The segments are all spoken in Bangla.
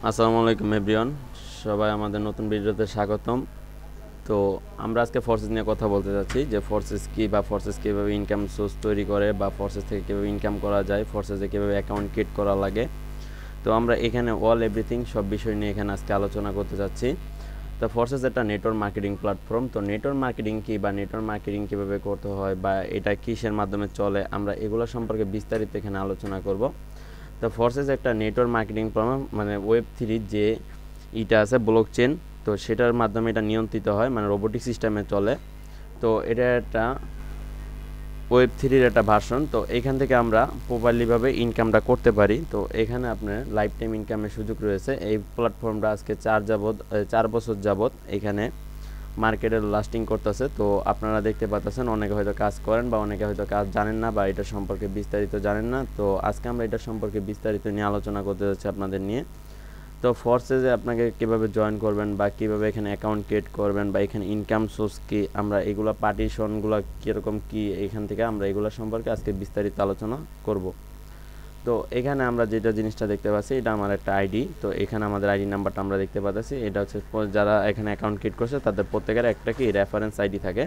আসসালামু আলাইকুম এভরিওয়ান, সবাই আমাদের নতুন ভিডিওতে স্বাগতম। তো আমরা আজকে ফোর্সেস নিয়ে কথা বলতে যাচ্ছি যে ফোর্সেস কি বা ফোর্সেস কীভাবে ইনকাম সোর্স তৈরি করে বা ফোর্সেস থেকে কীভাবে ইনকাম করা যায়, ফোর্সেসে কীভাবে অ্যাকাউন্ট ক্রিয়েট করা লাগে। তো আমরা এখানে অল এভরিথিং সব বিষয় নিয়ে এখানে আজকে আলোচনা করতে যাচ্ছি। তো ফোর্সেস একটা নেটওয়ার্ক মার্কেটিং প্ল্যাটফর্ম। তো নেটওয়ার্ক মার্কেটিং কি বা নেটওয়ার্ক মার্কেটিং কীভাবে করতে হয় বা এটা কিসের মাধ্যমে চলে, আমরা এগুলো সম্পর্কে বিস্তারিত এখানে আলোচনা করব। তো ফোর্সেস একটা নেটওয়ার্ক মার্কেটিং প্ল্যাটফর্ম, মানে Web3 যে এটা আছে ব্লকচেন, তো সেটার মাধ্যমে এটা নিয়ন্ত্রিত হয়, মানে রোবোটিক সিস্টেমে চলে। তো এটা একটা Web3-র একটা ভার্সন। তো এখান থেকে আমরা প্রপারলিভাবে ইনকামটা করতে পারি। তো এখানে আপনার লাইফ টাইম ইনকামের সুযোগ রয়েছে। এই প্ল্যাটফর্মটা আজকে 4 বছর যাবত এখানে মার্কেটে লাস্টিং করতেছে। তো আপনারা দেখতে পাচ্ছেন অনেকে হয়তো কাজ করেন বা অনেকে হয়তো কাজ জানেন না বা এটা সম্পর্কে বিস্তারিত জানেন না। তো আজকে আমরা এটা সম্পর্কে বিস্তারিত নিয়ে আলোচনা করতে যাচ্ছি আপনাদের নিয়ে। তো ফোর্সেসে আপনাকে কীভাবে জয়েন করবেন বা কীভাবে এখানে অ্যাকাউন্ট ক্রিয়েট করবেন বা এখানে ইনকাম সোর্স কী, আমরা এগুলো পার্টিশনগুলো কীরকম কী, এখান থেকে আমরা এগুলো সম্পর্কে আজকে বিস্তারিত আলোচনা করব। তো এখানে আমরা যেটা জিনিসটা দেখতে পাচ্ছি, এটা আমার একটা আইডি। তো এখানে আমাদের আইডি নাম্বারটা আমরা দেখতে পাচ্ছি। এটা হচ্ছে যারা এখানে অ্যাকাউন্ট ক্রিয়েট করছে তাদের প্রত্যেকের একটা কি রেফারেন্স আইডি থাকে,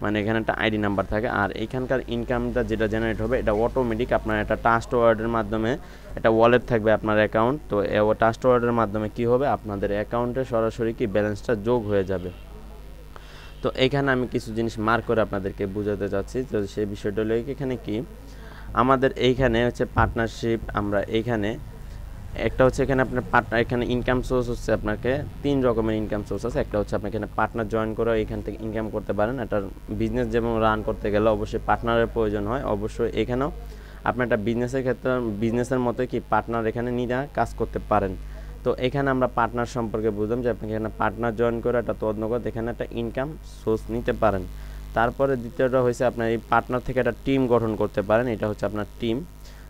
মানে এখানে একটা আইডি নাম্বার থাকে। আর এখানকার ইনকামটা যেটা জেনারেট হবে এটা অটোমেটিক আপনার একটা ট্রাস্ট ওয়ার্ডের মাধ্যমে, একটা ওয়ালেট থাকবে আপনার অ্যাকাউন্ট। তো ট্রাস্ট ওয়ার্ডের মাধ্যমে কি হবে, আপনাদের অ্যাকাউন্টে সরাসরি কি ব্যালেন্সটা যোগ হয়ে যাবে। তো এখানে আমি কিছু জিনিস মার্ক করে আপনাদেরকে বোঝাতে চাচ্ছি। তো সেই বিষয়টা হলো এখানে কি আমাদের এইখানে হচ্ছে পার্টনারশিপ। আমরা এইখানে একটা হচ্ছে এখানে আপনার পার্টনার, এখানে ইনকাম সোর্স হচ্ছে আপনাকে 3 রকমের ইনকাম সোর্স আছে। একটা হচ্ছে আপনি এখানে পার্টনার জয়েন করে এখান থেকে ইনকাম করতে পারেন। একটা বিজনেস যেমন রান করতে গেলে অবশ্যই পার্টনারের প্রয়োজন হয়। অবশ্যই এখানেও আপনি একটা বিজনেসের ক্ষেত্রে বিজনেসের মতো কি পার্টনার এখানে নিয়ে কাজ করতে পারেন। তো এখানে আমরা পার্টনার সম্পর্কে বুঝলাম যে আপনি এখানে পার্টনার জয়েন করে একটা তদনগত এখানে একটা ইনকাম সোর্স নিতে পারেন। তারপরে দ্বিতীয়টা হয়েছে আপনার এই পার্টনার থেকে একটা টিম গঠন করতে পারেন, এটা হচ্ছে আপনার টিম।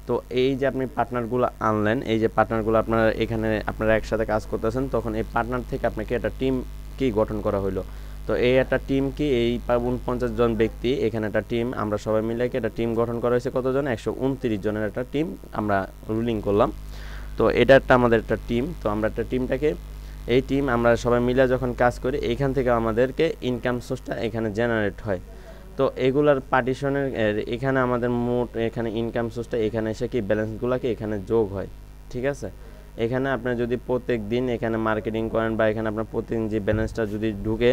তো এই যে আপনি পার্টনারগুলো আনলেন, এই যে পার্টনারগুলো আপনারা এখানে আপনারা একসাথে কাজ করতেছেন, তখন এই পার্টনার থেকে আপনাকে একটা টিম কি গঠন করা হলো। তো এই একটা টিম কি এই 49 জন ব্যক্তি, এখানে একটা টিম আমরা সবাই মিলে একটা টিম গঠন করা হয়েছে। কতজন, 129 জনের একটা টিম আমরা রুলিং করলাম। তো এটা একটা আমাদের একটা টিম। তো আমরা একটা টিমটাকে এই টিম আমরা সবাই মিলে যখন কাজ করি, এইখান থেকে আমাদেরকে ইনকাম সোর্সটা এখানে জেনারেট হয়। তো এগুলার পার্টিশনের এখানে আমাদের মোট এখানে ইনকাম সোর্সটা এখানে এসে কি ব্যালেন্সগুলোকে এখানে যোগ হয়। ঠিক আছে, এখানে আপনি যদি প্রত্যেক দিন এখানে মার্কেটিং করেন বা এখানে আপনার প্রতিদিন যে ব্যালেন্সটা যদি ঢুকে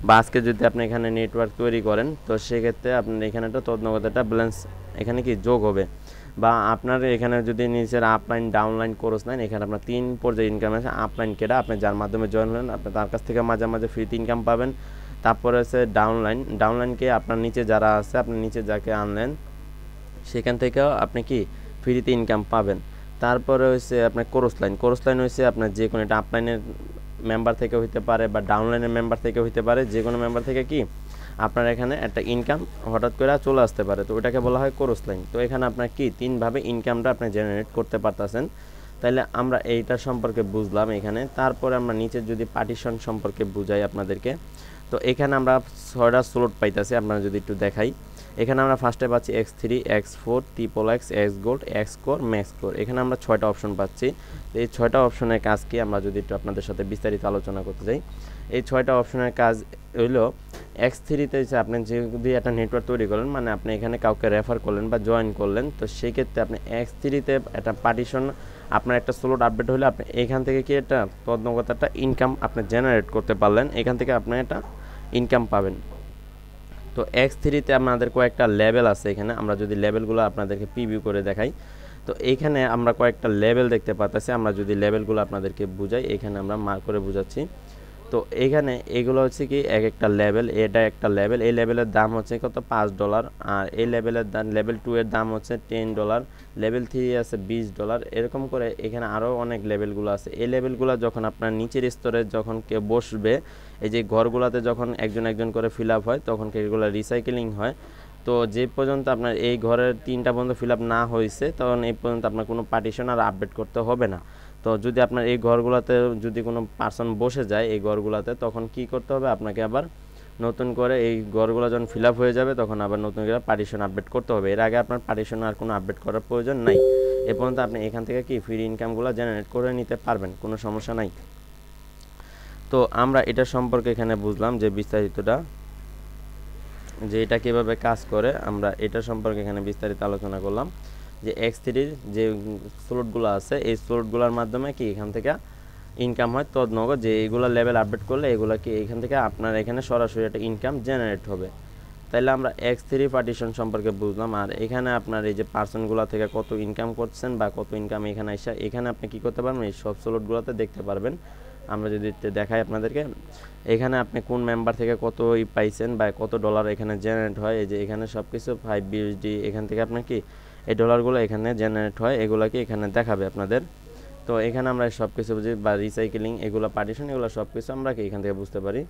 বা আজকে যদি আপনি এখানে নেটওয়ার্ক তৈরি করেন, তো সেক্ষেত্রে আপনার এখানে একটা তদনগত একটা ব্যালেন্স এখানে কি যোগ হবে। বা আপনার এখানে যদি নিচের আপলাইন ডাউনলাইন কোর্স নেন, এখানে আপনার 3 পর্যায়ে ইনকাম আছে। আপলাইন কেটা, আপনি যার মাধ্যমে জয়েন হলেন আপনি তার কাছ থেকে মাঝে মাঝে ফ্রিতে ইনকাম পাবেন। তারপরে আছে ডাউনলাইনকে আপনার নিচে যারা আছে, আপনি নিচে যাকে আনলেন সেখান থেকেও আপনি কি ফ্রিতে ইনকাম পাবেন। তারপরে হচ্ছে আপনার কোর্স লাইন হচ্ছে আপনার যে কোনো একটা আপলাইনের মেম্বার থেকে হইতে পারে বা ডাউনলাইনের মেম্বার থেকে হইতে পারে, যে কোনো মেম্বার থেকে কি আপনার এখানে একটা ইনকাম হঠাৎ করে চলে আসতে পারে। তো ওটাকে বলা হয় কোর্স লাইন। তো এখানে আপনার কি 3ভাবে ইনকামটা আপনি জেনারেট করতে পারতেছেন। তাইলে আমরা এইটা সম্পর্কে বুঝলাম এখানে। তারপরে আমরা নিচে যদি পার্টিশন সম্পর্কে বুঝাই আপনাদেরকে, তো এখানে আমরা 6টা স্লট পাইতেছি। আপনারা যদি একটু দেখাই, এখানে আমরা ফার্স্টে পাচ্ছি X3, X4, triple x, x gold, x core, max core. এখানে আমরা 6টা অপশন পাচ্ছি। তো এই 6টা অপশনের কাজ কি আমরা যদি একটু আপনাদের সাথে বিস্তারিত আলোচনা করতে যাই, এই 6টা অপশনের কাজ হইলো X3-তে হচ্ছে আপনি যদি একটা নেটওয়ার্ক তৈরি করলেন, মানে আপনি এখানে কাউকে রেফার করলেন বা জয়েন করলেন, তো সেই ক্ষেত্রে আপনি X3-তে একটা পার্টিশন আপনার একটা স্লট আপডেট হলে আপনি এখান থেকে কি একটা তদনগত একটা ইনকাম আপনি জেনারেট করতে পারলেন, এখান থেকে আপনি একটা ইনকাম পাবেন। তো X3-তে আমাদের কয়েকটা লেভেল আছে। এখানে আমরা যদি লেভেলগুলো আপনাদেরকে প্রিভিউ করে দেখাই, তো এইখানে আমরা কয়েকটা লেভেল দেখতে পাচ্ছি। আমরা যদি লেভেলগুলো আপনাদেরকে বুঝাই, এখানে আমরা মার্ক করে বুঝাচ্ছি। তো এখানে এগুলো হচ্ছে কি এক একটা লেভেল, এটা একটা লেভেল, এই লেভেলের দাম হচ্ছে কত $5। আর এই লেভেলের দাম লেভেল 2 এর দাম হচ্ছে $10, লেভেল 3 আছে $20। এরকম করে এখানে আরও অনেক লেভেলগুলো আছে। এই লেভেলগুলো যখন আপনার নিচের স্তরে যখন কেউ বসবে, এই যে ঘরগুলোতে যখন একজন একজন করে ফিল আপ হয়, তখন এগুলো রিসাইকেলিং হয়। তো যে পর্যন্ত আপনার এই ঘরের 3টা পর্যন্ত ফিল আপ না হয়েছে, তখন এই পর্যন্ত আপনার কোনো পার্টিশন আর আপডেট করতে হবে না। তো যদি আপনার এই ঘরগুলোতে যদি কোনো পার্সন বসে যায় এই ঘরগুলোতে, তখন কি করতে হবে, আপনাকে আবার নতুন করে এই ঘরগুলো যখন ফিল আপ হয়ে যাবে, তখন আবার নতুন করে পার্টিশন আপডেট করতে হবে। এর আগে আপনার পার্টিশন আর কোনো আপডেট করার প্রয়োজন নাই। এ পর্যন্ত আপনি এখান থেকে কি ফ্রি ইনকামগুলো জেনারেট করে নিতে পারবেন, কোনো সমস্যা নাই। তো আমরা এটা সম্পর্কে এখানে বুঝলাম যে বিস্তারিতটা, যে এটা কীভাবে কাজ করে, আমরা এটা সম্পর্কে এখানে বিস্তারিত আলোচনা করলাম। যে X3-র যে স্লটগুলো আছে এই স্লটগুলোর মাধ্যমে কি এখান থেকে ইনকাম হয় তদনগর, যে এইগুলো লেভেল আপডেট করলে এগুলো কি এখান থেকে আপনার এখানে সরাসরি একটা ইনকাম জেনারেট হবে। তাইলে আমরা X3 পার্টিশন সম্পর্কে বুঝলাম। আর এখানে আপনার এই যে পার্সনগুলো থেকে কত ইনকাম করছেন বা কত ইনকাম এখানে আসা, এখানে আপনি কি করতে পারবেন, এই সব স্লটগুলোতে দেখতে পারবেন। আমরা যদি দেখাই আপনাদেরকে, এখানে আপনি কোন মেম্বার থেকে কত পাইছেন বা কত ডলার এখানে জেনারেট হয়, এই যে এখানে সব কিছু 5 BUSD এখান থেকে আপনার কি এই ডলারগুলো এখানে জেনারেট হয়, এগুলোকে এখানে দেখাবে আপনাদের। তো এখানে আমরা সব কিছু বুঝি, বা রিসাইকেলিং এগুলো পার্টিশন এগুলো সব কিছু আমরা কি এখান থেকে বুঝতে পারি।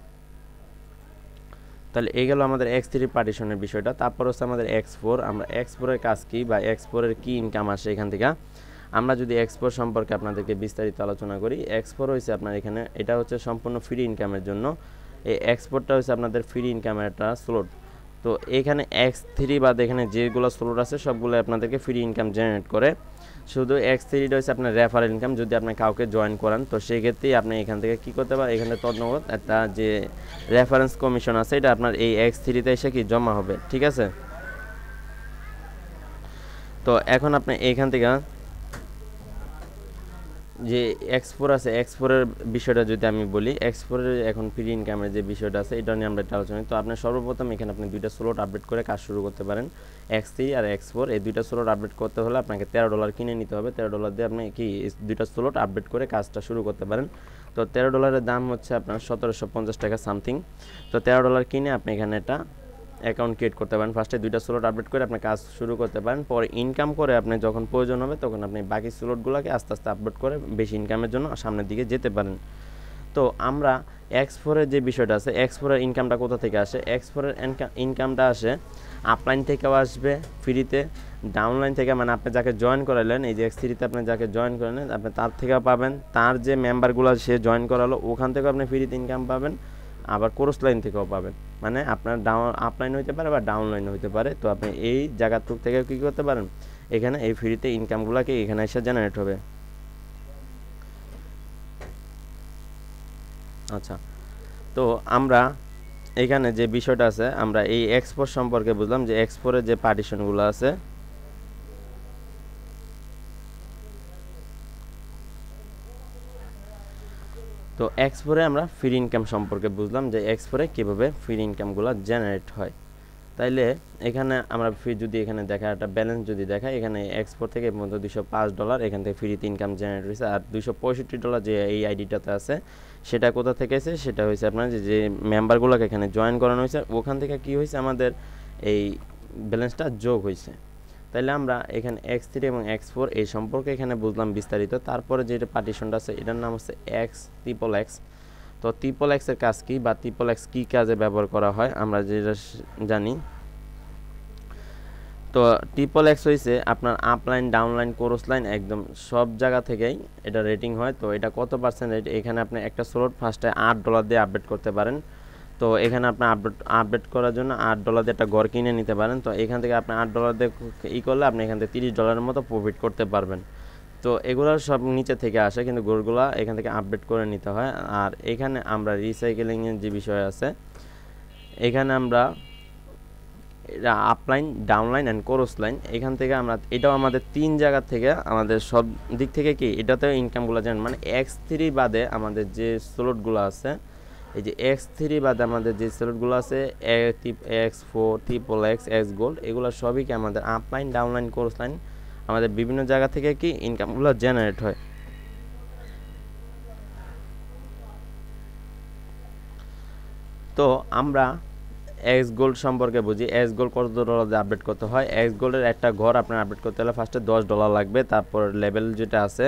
তাহলে এই গেল আমাদের X3 পার্টিশনের বিষয়টা। তারপর হচ্ছে আমাদের X4। আমরা X4-এর কাজ কি বা X4-এর কি ইনকাম আসে এখান থেকে, আমরা যদি X4 সম্পর্কে আপনাদেরকে বিস্তারিত আলোচনা করি। X4 হচ্ছে আপনার এখানে এটা হচ্ছে সম্পূর্ণ ফ্রি ইনকামের জন্য। এই X4টা হচ্ছে আপনাদের ফ্রি ইনকামের একটা স্লট। তো এখানে X3 বাদে এখানে যেগুলো স্লট আছে সবগুলো আপনাদেরকে ফ্রি ইনকাম জেনারেট করে। শুধু X3টা হচ্ছে আপনার রেফারেল ইনকাম, যদি আপনি কাউকে জয়েন করান তো সেই ক্ষেত্রেই আপনি এখান থেকে কী করতে পারেন, এখানে তদনগর একটা যে রেফারেন্স কমিশন আছে এটা আপনার এই X3-তে এসে কি জমা হবে, ঠিক আছে। তো এখন আপনি এইখান থেকে যে X4 আছে X4-এর বিষয়টা যদি আমি বলি, X4-এর এখন ফ্রি ইনকামের যে বিষয়টা আছে এটা নিয়ে আমরা একটা আলোচনা করি। তো আপনি সর্বপ্রথম এখানে আপনি দুইটা স্লট আপডেট করে কাজ শুরু করতে পারেন। X3 আর X4 এই দুইটা স্লট আপডেট করতে হলে আপনাকে $13 কিনে নিতে হবে। $13 দিয়ে আপনি কি দুইটা স্লট আপডেট করে কাজটা শুরু করতে পারেন। তো $13-এর দাম হচ্ছে আপনার 1750 টাকা সামথিং। তো $13 কিনে আপনি এখানে একটা অ্যাকাউন্ট ক্রিয়েট করতে পারেন। ফার্স্টে দুইটা স্লট আপডেট করে আপনি কাজ শুরু করতে পারেন। পরে ইনকাম করে আপনি যখন প্রয়োজন হবে তখন আপনি বাকি স্লটগুলোকে আস্তে আস্তে আপডেট করে বেশি ইনকামের জন্য সামনের দিকে যেতে পারেন। তো আমরা X4-এর যে বিষয়টা আছে, X4-এর ইনকামটা কোথা থেকে আসে, X4-এর ইনকামটা আসে আপলাইন থেকেও আসবে ফ্রিতে, ডাউনলাইন থেকে মানে আপনি যাকে জয়েন করালেন, এই যে X3-তে আপনি যাকে জয়েন করালেন আপনি তার থেকেও পাবেন, তার যে মেম্বারগুলো সে জয়েন করালো ওখান থেকেও আপনি ফ্রিতে ইনকাম পাবেন, আবার কোর্স লাইন থেকেও পাবেন। মানে আপনার আপলাইন হইতে পারে বা ডাউনলাইন হইতে পারে। তো আপনি এই জায়গার থেকে কী করতে পারেন, এখানে এই ফ্রিতে ইনকামগুলোকে এখানে এসে জেনারেট হবে। আচ্ছা, তো আমরা এখানে যে বিষয়টা আছে আমরা এই X4 সম্পর্কে বুঝলাম, যে X4-এর যে পার্টিশনগুলো আছে তো X4-এ আমরা ফ্রি ইনকাম সম্পর্কে বুঝলাম, যে X4-এ কীভাবে ফ্রি ইনকামগুলো জেনারেট হয়। তাইলে এখানে আমরা যদি এখানে দেখা একটা ব্যালেন্স যদি দেখায়, এখানে X4 থেকে পর্যন্ত $205 এখান থেকে ফ্রিতে ইনকাম জেনারেট হয়েছে। আর $265 যে এই আইডিটাতে আছে সেটা কোথা থেকে এসে, সেটা হয়েছে আপনার যে মেম্বারগুলোকে এখানে জয়েন করানো হয়েছে ওখান থেকে কি হয়েছে আমাদের এই ব্যালেন্সটা যোগ হয়েছে। তাইলে আমরা এখানে X3 এবং X4 এই সম্পর্কে এখানে বুঝলাম বিস্তারিত। তারপরে যেটা পার্টিশনটা আছে এটার নাম হচ্ছে XXX। তো XXX এর কাজ কি বা XXX কি কাজে ব্যবহার করা হয় আমরা যেটা জানি। তো XXX হয়েছে আপনার আপলাইন, ডাউনলাইন, কোর্স লাইন একদম সব জায়গা থেকেই এটা রেটিং হয়। তো এটা কত পার্সেন্ট রেট, এখানে আপনি একটা স্লট ফার্স্টে $8 দিয়ে আপডেট করতে পারেন। তো এখানে আপনি আপডেট করার জন্য $8 দিয়ে একটা ঘর কিনে নিতে পারেন। তো এখান থেকে আপনি $8 দিয়ে করলে আপনি এখান থেকে $30 মতো প্রফিট করতে পারবেন। তো এগুলো সব নিচে থেকে আসে, কিন্তু ঘরগুলো এখান থেকে আপডেট করে নিতে হয়। আর এখানে আমরা রিসাইকেলিংয়ের যে বিষয় আছে, এখানে আমরা এটা upline, downline and course line, এখান থেকে আমরা এটাও আমাদের 3 জায়গা থেকে আমাদের সব দিক থেকে কি এটাতেও ইনকামগুলো জানেন। মানে X3 বাদে আমাদের যে স্লটগুলো আছে, এই যে X3 বাদে আমাদের যে স্লটগুলো আছে X4, XXX, X গোল্ড, এগুলো সবই কি আমাদের আপলাইন, ডাউনলাইন, কোর্স লাইন আমাদের বিভিন্ন জায়গা থেকে কি ইনকামগুলো জেনারেট হয়। তো আমরা X গোল্ড সম্পর্কে বুঝি। X গোল্ড কত ডলার আপডেট করতে হয়, X গোল্ডের একটা ঘর আপনার আপডেট করতে হলে ফার্স্টে $10 লাগবে। তারপর লেভেল যেটা আছে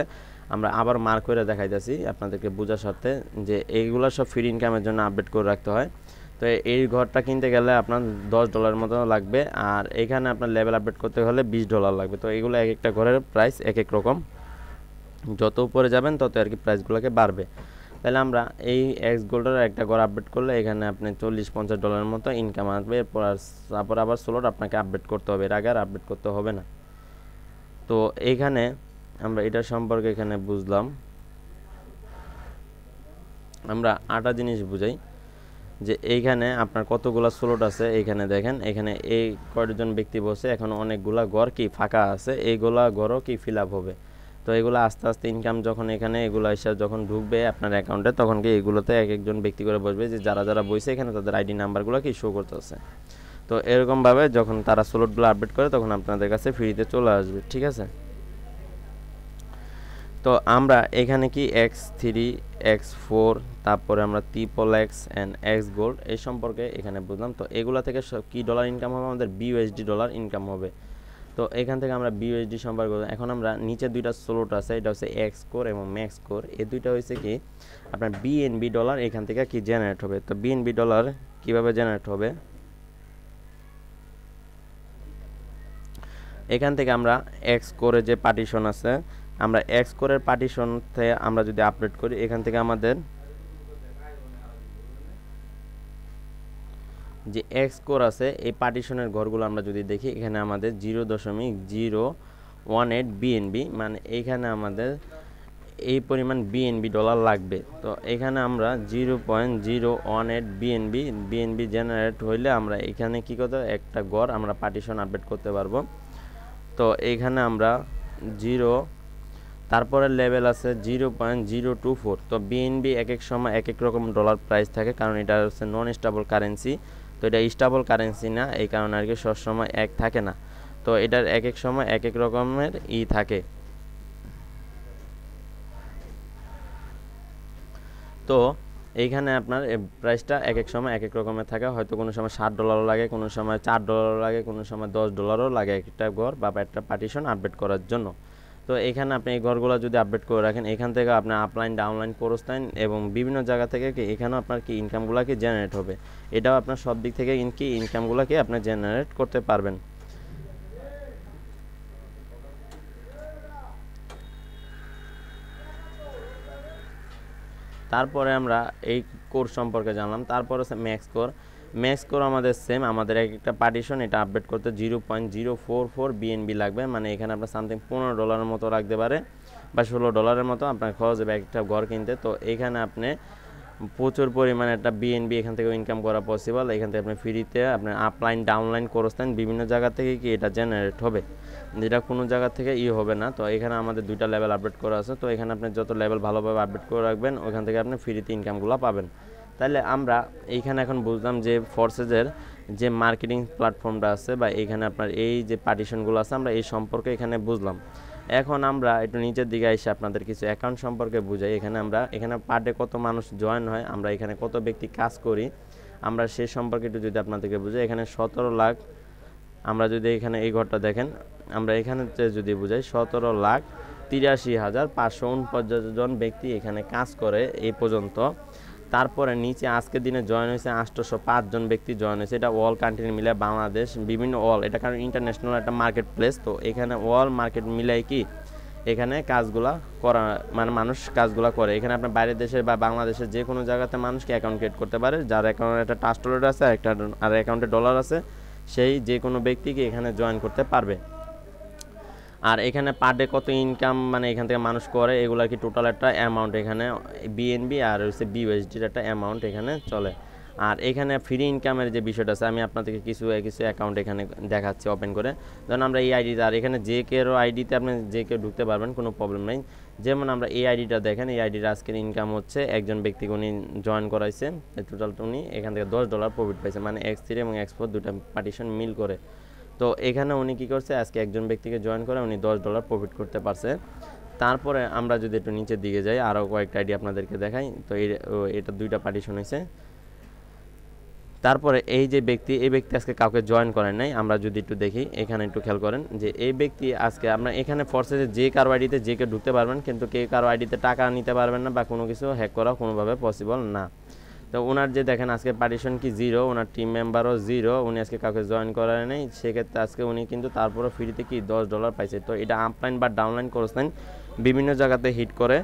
আমরা আবার মার্ক করে দেখাইতেছি আপনাদেরকে বোঝার সাথে, যে এইগুলো সব ফ্রি ইনকামের জন্য আপডেট করে রাখতে হয়। তো এই ঘরটা কিনতে গেলে আপনার $10 মতো লাগবে। আর এখানে আপনার লেভেল আপডেট করতে হলে $20 লাগবে। তো এগুলো এক একটা ঘরের প্রাইস এক এক রকম, যত উপরে যাবেন তত আর কি প্রাইসগুলোকে বাড়বে। তাহলে আমরা এই X গোল্ডের একটা ঘর আপডেট করলে এখানে আপনি $40-50 মতো ইনকাম আসবে। তারপর আবার স্লট আপনাকে আপডেট করতে হবে, এর আগে আর আপডেট করতে হবে না। তো এইখানে আমরা এটা সম্পর্কে এখানে বুঝলাম, আমরা আটা জিনিস বুঝাই যে এইখানে আপনার কতগুলা স্লট আছে। এইখানে দেখেন, এখানে এই কয়জন ব্যক্তি বসে, এখন অনেকগুলা ঘর কি ফাঁকা আছে, এইগুলা ঘরও কি ফিল আপ হবে। তো এগুলো আস্তে আস্তে ইনকাম যখন এখানে এগুলো এসে যখন ঢুকবে আপনার অ্যাকাউন্টে, তখন কি এগুলোতে এক একজন ব্যক্তি করে বসবে, যে যারা যারা বসে এখানে তাদের আইডি নাম্বারগুলো কি শো করতেছে। তো এরকমভাবে যখন তারা স্লটগুলো আপডেট করে তখন আপনাদের কাছে ফ্রিতে চলে আসবে, ঠিক আছে। তো আমরা এখানে কি x3 x4 তারপরে আমরা XXX অ্যান্ড x গোল্ড এই সম্পর্কে এখানে বুঝলাম। তো এগুলা থেকে কি ডলার ইনকাম হবে, আমাদের BUSD ডলার ইনকাম হবে। তো এখান থেকে আমরা BUSD সম্পর্কে এখন আমরা নিচে দুইটা স্লট আছে, এটা হচ্ছে এক্স কোর এবং ম্যাক্স কোর। এই দুইটা হচ্ছে কি আপনার BNB ডলার এখান থেকে কি জেনারেট হবে। তো BNB ডলার কিভাবে জেনারেট হবে, এখান থেকে আমরা এক্স কোরের যে পার্টিশন আছে, আমরা এক্স কোরের পার্টিশন থেকে আমরা যদি আপডেট করি, এখান থেকে আমাদের যে এক্স কোর আছে এই পার্টিশনের ঘরগুলো আমরা যদি দেখি, এখানে আমাদের 0.018 BNB, মানে এইখানে আমাদের এই পরিমাণ BNB ডলার লাগবে। তো এখানে আমরা 0.018 BNB জেনারেট হইলে আমরা এখানে কি করতে, একটা ঘর আমরা পার্টিশন আপডেট করতে পারবো। তো এইখানে আমরা 0, তারপরে লেভেল আছে 0.024। তো BNB এক এক সময় এক এক রকম ডলার প্রাইস থাকে, কারণ এটা হচ্ছে নন স্টেবল কারেন্সি। তো এটা স্টেবল কারেন্সি না, এই কারণে আর কি সবসময় এক থাকে না। তো এটার এক এক সময় এক এক রকমের থাকে। তো এইখানে আপনার প্রাইসটা এক এক সময় এক এক রকমের থাকে, হয়তো কোনো সময় $7 লাগে, কোনো সময় $4 লাগে, কোনো সময় $10 লাগে একটা ঘর বা একটা পার্টিশন আপডেট করার জন্য। তো এখানে আপনি এই ঘরগুলো যদি আপডেট করে রাখেন, এখান থেকে আপনার আপলাইন ডাউনলাইন ক্রসলাইন এবং বিভিন্ন জায়গা থেকে কি এখানেও আপনার কি ইনকামগুলো কি জেনারেট হবে। এটাও আপনার সব দিক থেকে কি ইনকামগুলো কি আপনি জেনারেট করতে পারবেন। তারপরে আমরা এই কোর সম্পর্কে জানলাম। তারপর হচ্ছে ম্যাক্স কোর আমাদের সেম, আমাদের একটা পার্টিশন এটা আপডেট করতে 0.044 BNB লাগবে, মানে এখানে আপনার সামথিং $15 মতো লাগতে পারে বা $16 মতো আপনার খরচ হবে একটা ঘর কিনতে। তো এখানে আপনি প্রচুর পরিমাণে একটা BNB এখান থেকে ইনকাম করা পসিবল। এখান থেকে আপনি ফ্রিতে আপনার আপলাইন ডাউনলাইন ক্রসলাইন বিভিন্ন জায়গা থেকে কি এটা জেনারেট হবে, যেটা কোনো জায়গা থেকে হবে না। তো এখানে আমাদের দুইটা লেভেল আপডেট করা আছে। তো এখানে আপনি যত লেভেল ভালোভাবে আপডেট করে রাখবেন, ওখান থেকে আপনি ফ্রিতে ইনকামগুলো পাবেন। তাহলে আমরা এইখানে এখন বুঝলাম যে ফোর্সেসের যে মার্কেটিং প্ল্যাটফর্মটা আছে বা এইখানে আপনার এই যে পার্টিশনগুলো আছে, আমরা এই সম্পর্কে এখানে বুঝলাম। এখন আমরা একটু নিচের দিকে এসে আপনাদের কিছু অ্যাকাউন্ট সম্পর্কে বুঝাই। এখানে পার ডে কত মানুষ জয়েন হয়, আমরা এখানে কত ব্যক্তি কাজ করি, আমরা সেই সম্পর্কে একটু যদি আপনাদেরকে বুঝাই। এখানে 17 লাখ, আমরা যদি এখানে এই ঘরটা দেখেন, আমরা এখানে যদি বুঝাই 17,83,549 জন ব্যক্তি এখানে কাজ করে এই পর্যন্ত। তারপরে নিচে আজকের দিনে জয়েন হয়েছে 805 জন ব্যক্তি জয়েন হয়েছে। এটা অল কান্ট্রি মিলে বাংলাদেশ বিভিন্ন অল, এটা কারণ ইন্টারন্যাশনাল একটা মার্কেট প্লেস। তো এখানে অল মার্কেট মিলাই কি এখানে কাজগুলা করা, মানে মানুষ কাজগুলা করে। এখানে আপনার বাইরের দেশের বা বাংলাদেশের যে কোনো জায়গাতে মানুষকে অ্যাকাউন্ট ক্রিয়েট করতে পারে, যার অ্যাকাউন্টে একটা ট্রাস্ট ওয়ালেট আছে আর অ্যাকাউন্টে ডলার আছে, সেই যে কোনো ব্যক্তিকে এখানে জয়েন করতে পারবে। আর এখানে পার ডে কত ইনকাম মানে এখান থেকে মানুষ করে, এগুলা কি টোটাল একটা অ্যামাউন্ট এখানে BNB আর হচ্ছে BUSDর একটা অ্যামাউন্ট এখানে চলে। আর এখানে ফ্রি ইনকামের যে বিষয়টা আছে, আমি আপনাদেরকে কিছু অ্যাকাউন্ট এখানে দেখাচ্ছি ওপেন করে। ধরুন আমরা এই আইডিতে, আর এখানে যে কেউ আইডিতে আপনি যে কেউ ঢুকতে পারবেন, কোনো প্রবলেম নেই। যেমন আমরা এই আইডিটা দেখেন, এই আইডির আজকের ইনকাম হচ্ছে একজন ব্যক্তিকে উনি জয়েন করাইছে, টোটাল উনি এখান থেকে $10 প্রফিট পাইছে, মানে X3 এবং X4 দুটা পার্টিশন মিল করে। তো এখানে উনি কি করছে, আজকে একজন ব্যক্তিকে জয়েন করে উনি $10 প্রফিট করতে পারছে। তারপরে আমরা যদি একটু নিচের দিকে যাই, আরও কয়েকটা আইডি আপনাদেরকে দেখাই। তো এটা দুইটা পার্টিশন হয়েছে। তারপরে এই যে ব্যক্তি, এই ব্যক্তি আজকে কাউকে জয়েন করেন নাই। আমরা যদি একটু দেখি, এখানে একটু খেয়াল করেন যে এই ব্যক্তি আজকে আমরা এখানে ফোর্সেসে যে কারো আইডিতে যে কেউ ঢুকতে পারবেন, কিন্তু কেউ কারো আইডিতে টাকা নিতে পারবেন না বা কোনো কিছু হ্যাক করা কোনোভাবে পসিবল না। তো ওনার যে দেখেন আজকে পার্টিশন কি 0, ওনার টিম মেম্বারও 0, উনি আজকে কাউকে জয়েন করেন নাই। সেক্ষেত্রে আজকে উনি কিন্তু তারপরে ফ্রিতে কি $10 পাইছে। তো এটা আপলাইন বা ডাউনলাইন করছেন বিভিন্ন জায়গাতে হিট করে,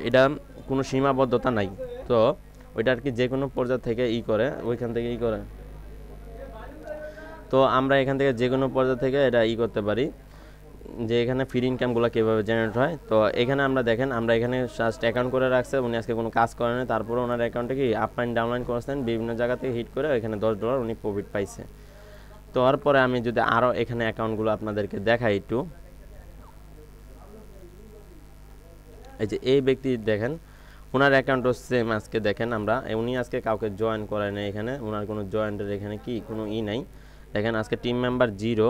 এটা কোনো সীমাবদ্ধতা নাই। তো ওইটা আর কি যে কোনো পর্যায় থেকে করে, ওইখান থেকে করে। তো আমরা এখান থেকে যে কোনো পর্যায় থেকে এটা করতে পারি। যে এখানে ফ্রি ইনকামগুলো কীভাবে জেনারেট হয়। তো এখানে আমরা দেখেন, আমরা এখানে জাস্ট অ্যাকাউন্ট করে রাখছে, উনি আজকে কোনো কাজ করেন না, তারপরে ওনার অ্যাকাউন্টে কি আপলাইন ডাউনলাইন করেছেন, বিভিন্ন জায়গা থেকে হিট করে এখানে $10 উনি প্রফিট পাইছে। তো তারপরে আমি যদি আরও এখানে অ্যাকাউন্টগুলো আপনাদেরকে দেখাই একটু, এই যে এই ব্যক্তি দেখেন ওনার অ্যাকাউন্টও সেম। আজকে দেখেন আমরা উনি আজকে কাউকে জয়েন করায় না, এখানে ওনার কোনো জয়েন্টের এখানে কি কোনো নাই। দেখেন আজকে টিম মেম্বার 0,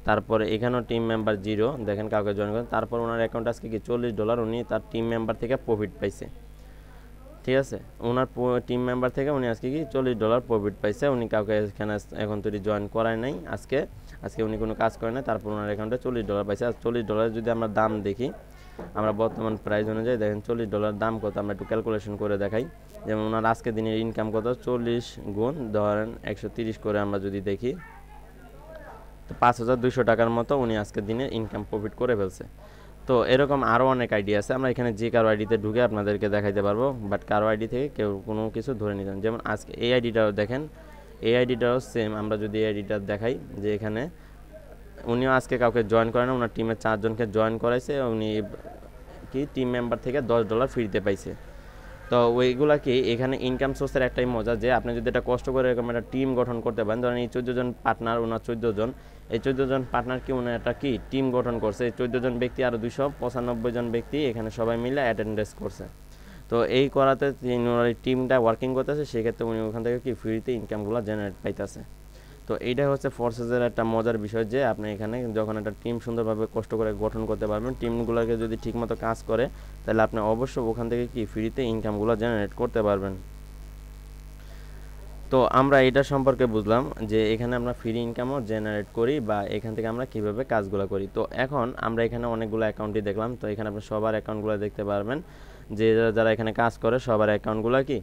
তারপরে এখানেও টিম মেম্বার 0, দেখেন কাউকে জয়েন করেন। তারপর ওনার অ্যাকাউন্ট আজকে কি $40 উনি তার টিম মেম্বার থেকে প্রফিট পাইছে। ঠিক আছে, ওনার টিম মেম্বার থেকে উনি আজকে কি $40 প্রফিট পাইছে। উনি কাউকে এখানে এখন তৈরি জয়েন করায় নাই, আজকে উনি কোনো কাজ করে না, তারপর ওনার অ্যাকাউন্টে $40 পাইছে। আর $40 যদি আমরা দাম দেখি, আমরা বর্তমান প্রাইস অনুযায়ী দেখেন $40 দাম কত, আমরা একটু ক্যালকুলেশন করে দেখাই। যেমন ওনার আজকে দিনের ইনকাম কত, 40 গুণ ধরেন 130 করে আমরা যদি দেখি, তো 5200 টাকার মতো উনি আজকে দিনে ইনকাম প্রফিট করে ফেলছে। তো এরকম আরও অনেক আইডি আছে, আমরা এখানে যে কারো আইডিতে ঢুকে আপনাদেরকে দেখাইতে পারবো, বাট কারো আইডি থেকে কেউ কোনো কিছু ধরে নিতেন। যেমন আজকে এই আইডিটাও দেখেন, এই আইডিটাও সেম। আমরা যদি এই আইডিটা দেখাই, যে এখানে উনিও আজকে কাউকে জয়েন করেন না, ওনার টিমের 4 জনকে জয়েন করাইছে, উনি কি টিম মেম্বার থেকে $10 ফ্রিতে পাইছে। তো ওইগুলা কি এখানে ইনকাম সোর্সের একটাই মজা, যে আপনি যদি এটা কষ্ট করে এরকম একটা টিম গঠন করতে পারেন, ধরেন এই 14 জন পার্টনার, ওনার 14 জন, এই 14 জন পার্টনার কি উনি একটা কি টিম গঠন করছে, এই 14 জন ব্যক্তি আরও 295 জন ব্যক্তি এখানে সবাই মিলে অ্যাটেন্ডেন্স করছে। তো এই করাতে ওনার এই টিমটা ওয়ার্কিং করতেছে, সেক্ষেত্রে উনি ওখান থেকে কি ফ্রিতে ইনকামগুলো জেনারেট পাইতেছে। তো এইটা হচ্ছে ফোর্সেসের একটা মজার বিষয়, যে আপনি এখানে যখন একটা টিম সুন্দরভাবে কষ্ট করে গঠন করতে পারবেন, টিমগুলোকে যদি ঠিকমতো কাজ করে, তাহলে আপনি অবশ্যই ওখান থেকে কি ফ্রিতে ইনকামগুলো জেনারেট করতে পারবেন। তো আমরা এটা সম্পর্কে বুঝলাম যে এখানে আমরা ফ্রি ইনকামও জেনারেট করি, বা এখান থেকে আমরা কিভাবে কাজগুলো করি। তো এখন আমরা এখানে অনেকগুলো অ্যাকাউন্টই দেখলাম, তো এখানে আপনি সবার অ্যাকাউন্টগুলো দেখতে পারবেন, যে যারা এখানে কাজ করে সবার অ্যাকাউন্টগুলো কি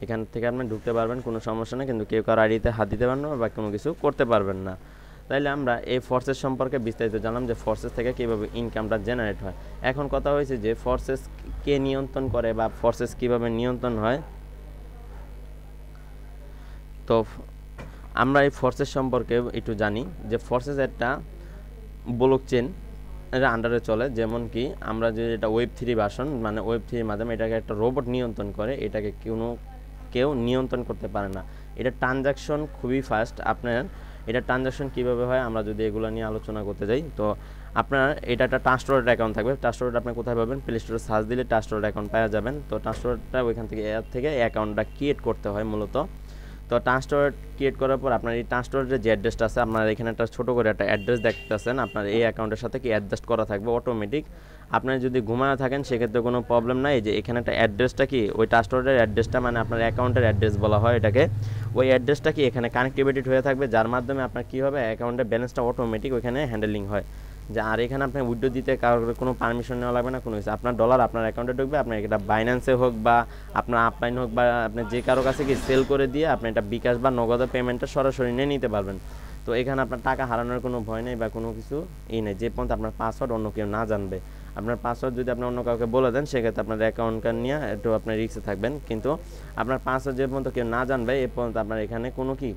এখান থেকে আপনি ঢুকতে পারবেন, কোনো সমস্যা নেই। কিন্তু কেউ কারো আইডিতে হাত দিতে পারবেন না বা কোনো কিছু করতে পারবেন না। তাইলে আমরা এই ফোর্সেস সম্পর্কে বিস্তারিত জানলাম, যে ফোর্সেস থেকে কীভাবে ইনকামটা জেনারেট হয়। এখন কথা হয়েছে যে ফোর্সেস কে নিয়ন্ত্রণ করে, বা ফোর্সেস কীভাবে নিয়ন্ত্রণ হয়। তো আমরা এই ফোর্সেস সম্পর্কে একটু জানি, যে ফোর্সেস একটা ব্লকচেন এর আন্ডারে চলে। যেমন কি আমরা যে এটা Web3 ভার্সন, মানে Web3 মাধ্যমে এটাকে একটা রোবট নিয়ন্ত্রণ করে, এটাকে কেউ নিয়ন্ত্রণ করতে পারে না। এটা ট্রানজাকশন খুবই ফাস্ট। আপনার এটা ট্রানজাকশন কীভাবে হয় আমরা যদি এগুলো নিয়ে আলোচনা করতে যাই, তো আপনার এটা একটা ট্রাস্টেড অ্যাকাউন্ট থাকবে। ট্রাস্টেড আপনি কোথায় পাবেন, প্লে স্টোরে সার্চ দিলে ট্রাস্টেড অ্যাকাউন্ট পাওয়া যাবেন। তো ট্রাস্টেডটা ওইখান থেকে অ্যাকাউন্টটা ক্রিয়েট করতে হয় মূলত। তো ট্রান্সফার ক্রিয়েট করার পর আপনার এই ট্রান্সফারের যে অ্যাড্রেসটা আছে, আপনার এখানে একটা ছোটো করে একটা অ্যাড্রেস দেখতেছেন, আপনার এই অ্যাকাউন্টের সাথে কি অ্যাডজাস্ট করা থাকবে অটোমেটিক। আপনার যদি ঘুমানো থাকেন সেক্ষেত্রে কোনো প্রবলেম নাই, যে এখানে একটা অ্যাড্রেসটা কি ওই ট্রান্সফারের অ্যাড্রেসটা, মানে আপনার অ্যাকাউন্টের অ্যাড্রেস বলা হয় এটাকে, ওই অ্যাড্রেসটা কি এখানে কানেক্টিভিটি হয়ে থাকবে, যার মাধ্যমে আপনার কী হবে অ্যাকাউন্টের ব্যালেন্সটা অটোমেটিক ওইখানে হ্যান্ডেলিং হয়। যে আর এখানে আপনি উইথড্র দিতে কারোর কোনো পারমিশন নেওয়া লাগবে না, কোনো কিছু। আপনার ডলার আপনার অ্যাকাউন্টে ঢুকবে, আপনার এটা বাইন্যান্সে হোক বা আপনার আপলাইন হোক, বা আপনি যে কারো কাছে কি সেল করে দিয়ে আপনি এটা বিকাশ বা নগদ পেমেন্টটা সরাসরি নিয়ে নিতে পারবেন। তো এখানে আপনার টাকা হারানোর কোনো ভয় নেই বা কোনো কিছু নেই, যে পর্যন্ত আপনার পাসওয়ার্ড অন্য কেউ না জানবে। আপনার পাসওয়ার্ড যদি আপনি অন্য কাউকে বলে দেন, সেক্ষেত্রে আপনার অ্যাকাউন্টটা নিয়ে একটু আপনার রিস্কে থাকবেন। কিন্তু আপনার পাসওয়ার্ড যে পর্যন্ত কেউ না জানবে, এ পর্যন্ত আপনার এখানে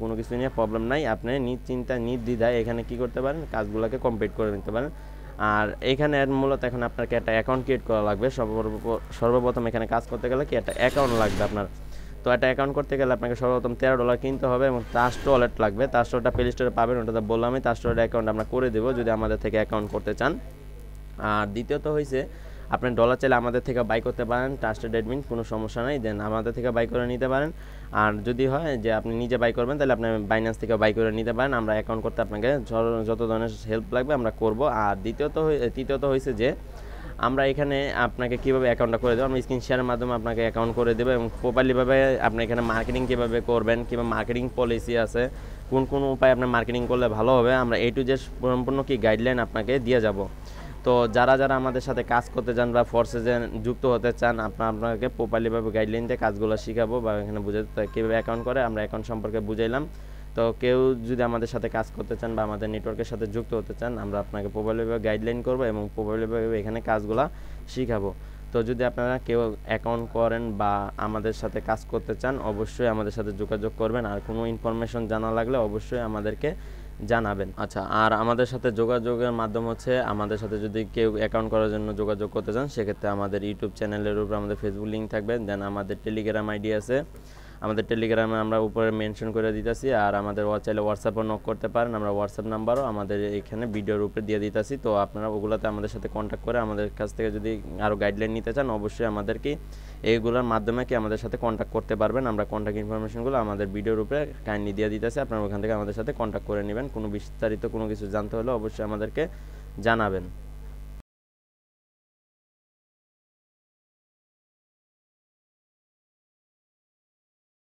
কোনো কিছু নিয়ে প্রবলেম নাই। আপনি নিশ্চিন্তা নির্দ্বিধায় এখানে কি করতে পারেন, কাজগুলোকে কমপ্লিট করে নিতে পারেন। আর এখানে মূলত এখন আপনাকে একটা অ্যাকাউন্ট ক্রিয়েট করা লাগবে। সর্বপ্রথম এখানে কাজ করতে গেলে কি একটা অ্যাকাউন্ট লাগবে আপনার। তো একটা অ্যাকাউন্ট করতে গেলে আপনাকে সর্বপ্রথম $13 কিনতে হবে, এবং ট্রাস্ট ওয়ালেট লাগবে। ট্রাস্ট ওয়ালেটটা প্লে স্টোরে পাবেন, ওটাতে বললাম আমি। ট্রাস্ট ওয়ালেট অ্যাকাউন্ট আমরা করে দেবো যদি আমাদের থেকে অ্যাকাউন্ট করতে চান। আর দ্বিতীয়ত হয়েছে আপনি ডলার চাইলে আমাদের থেকে বাই করতে পারেন, ট্রাস্টেড অ্যাডমিন, কোনো সমস্যা নাই, দেন আমাদের থেকে বাই করে নিতে পারেন। আর যদি হয় যে আপনি নিজে বাই করবেন, তাহলে আপনি বাইন্যান্স থেকে বাই করে নিতে পারেন। আমরা অ্যাকাউন্ট করতে আপনাকে যত ধরনের হেল্প লাগবে আমরা করব। আর তৃতীয়ত হয়েছে যে আমরা এখানে আপনাকে কীভাবে অ্যাকাউন্টটা করে দেবো, আমরা স্ক্রিন শেয়ারের মাধ্যমে আপনাকে অ্যাকাউন্ট করে দেবো, এবং প্রপারলিভাবে আপনি এখানে মার্কেটিং কীভাবে করবেন, কিংবা মার্কেটিং পলিসি আছে, কোন উপায়ে আপনার মার্কেটিং করলে ভালো হবে, আমরা A to Z সম্পূর্ণ কি গাইডলাইন আপনাকে দিয়ে যাব। তো যারা আমাদের সাথে কাজ করতে চান বা ফোর্সেসে যুক্ত হতে চান, আপনাকে প্রপারলিভাবে গাইডলাইন দিয়ে কাজগুলো শেখাবো, বা এখানে বুঝাতে কীভাবে অ্যাকাউন্ট করে আমরা অ্যাকাউন্ট সম্পর্কে বুঝাইলাম। তো কেউ যদি আমাদের সাথে কাজ করতে চান বা আমাদের নেটওয়ার্কের সাথে যুক্ত হতে চান, আমরা আপনাকে প্রপারলিভাবে গাইডলাইন করবো এবং প্রপারলিভাবে এখানে কাজগুলো শেখাবো। তো যদি আপনারা কেউ অ্যাকাউন্ট করেন বা আমাদের সাথে কাজ করতে চান, অবশ্যই আমাদের সাথে যোগাযোগ করবেন। আর কোনো ইনফরমেশন জানা লাগলে অবশ্যই আমাদেরকে জানাবেন। আচ্ছা, আর আমাদের সাথে যোগাযোগের মাধ্যম হচ্ছে আমাদের সাথে যদি কেউ অ্যাকাউন্ট করার জন্য যোগাযোগ করতে চান সেক্ষেত্রে আমাদের ইউটিউব চ্যানেলের উপর আমাদের ফেসবুক লিঙ্ক থাকবে, দেন আমাদের টেলিগ্রাম আইডি আছে, আমাদের টেলিগ্রামে আমরা উপরে মেনশন করে দিতেছি, আর আমাদের চাইলে হোয়াটসঅ্যাপও নক করতে পারেন, আমরা হোয়াটসঅ্যাপ নাম্বারও আমাদের এখানে ভিডিওর উপরে দিয়ে দিতেছি। তো আপনারা ওগুলোতে আমাদের সাথে কন্ট্যাক্ট করে আমাদের কাছ থেকে যদি আরও গাইডলাইন নিতে চান অবশ্যই আমাদেরকে এইগুলোর মাধ্যমে কি আমাদের সাথে কন্ট্যাক্ট করতে পারবেন। আমরা কন্ট্যাক্ট ইনফরমেশনগুলো আমাদের ভিডিওর উপরে কাইন্ডলি দিয়ে দিতেছি, আপনারা ওখান থেকে আমাদের সাথে কন্ট্যাক্ট করে নেবেন। কোনো বিস্তারিত কোনো কিছু জানতে হলে অবশ্যই আমাদেরকে জানাবেন।